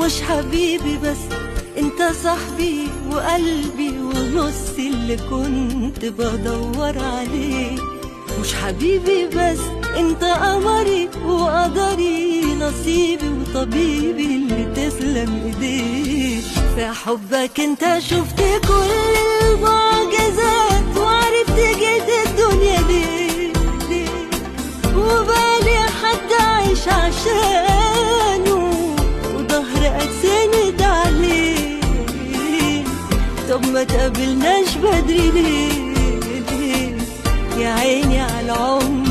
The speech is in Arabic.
مش حبيبي بس انت صاحبي وقلبي ونص اللي كنت بدور عليه. مش حبيبي بس انت قمري وقدري، نصيبي وطبيبي اللي تسلم ايديك. في حبك انت شفت كل المعجزات وعرفت جيت الدنيا ليه وبالي حد عايش عشانه وظهر اتسند عليه. طب ما تقابلناش بدري ليه يا عيني على العمر